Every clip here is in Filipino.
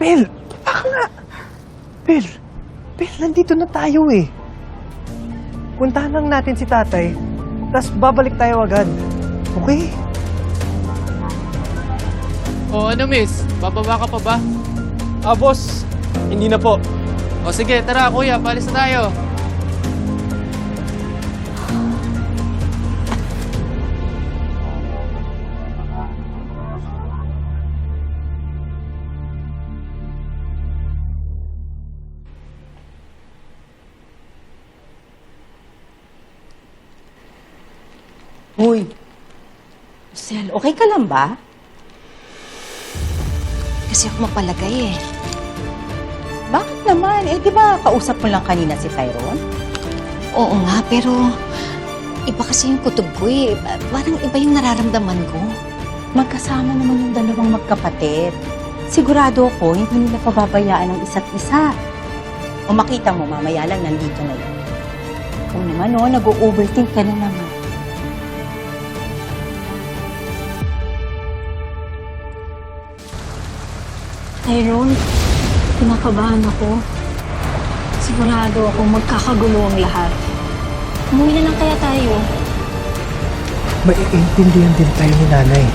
Bel! Baka nga! Bel! Bel, nandito na tayo eh. Puntahan lang natin si tatay, tapos babalik tayo agad. Okay? O ano, miss? Bababa ka pa ba? Boss, hindi na po. O sige, tara kuya, palis na tayo. Hoy, Sel, okay ka lang ba? Kasi ako mapalagay eh. Bakit naman? Eh, di ba kausap mo lang kanina si Tyrone? Oo nga, pero iba kasi yung kutob ko eh. Parang iba yung nararamdaman ko. Magkasama naman yung dalawang magkapatid. Sigurado ako, hindi nila pababayaan ang isa't isa. O makita mo, mamaya lang nandito na yun. Kung naman, nag-o-overthink ka na naman. Tyrone, kinakabahan ako. Sigurado akong magkakagulo ang lahat. Umuwi na lang kaya tayo. Maiintindihan din tayo ni nanay.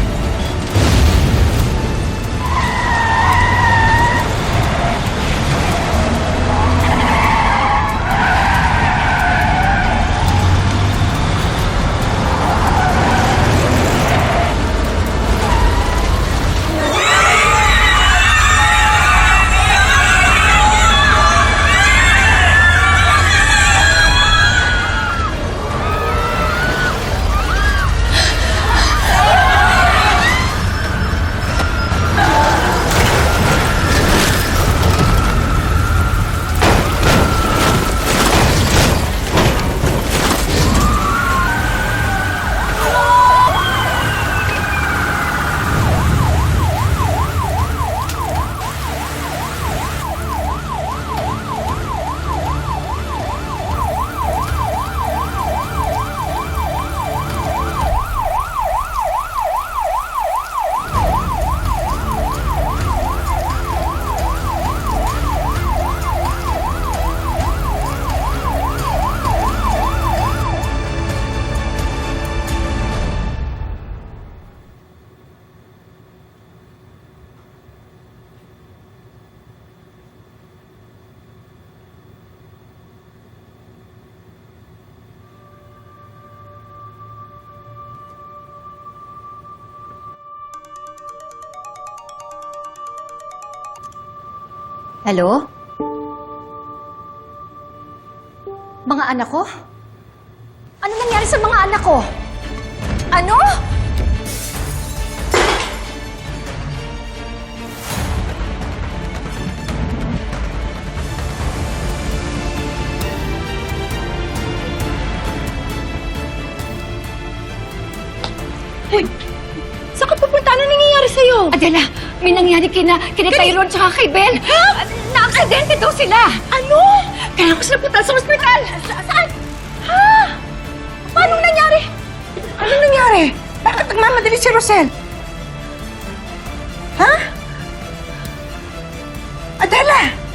Hello? Mga anak ko? Ano nangyari sa mga anak ko? Ano? Hoy, saan ka pupunta? Ano nangyayari sa'yo? Adela, may nangyari kina Tyrone tsaka kay Bel. Na-aksidente daw sila. Ano? Kailangan ko sila punta sa ospital. Saan? Ha? Paano nangyari? Anong nangyari? Bakit nagmamadali si Rosel? Ha? Adela!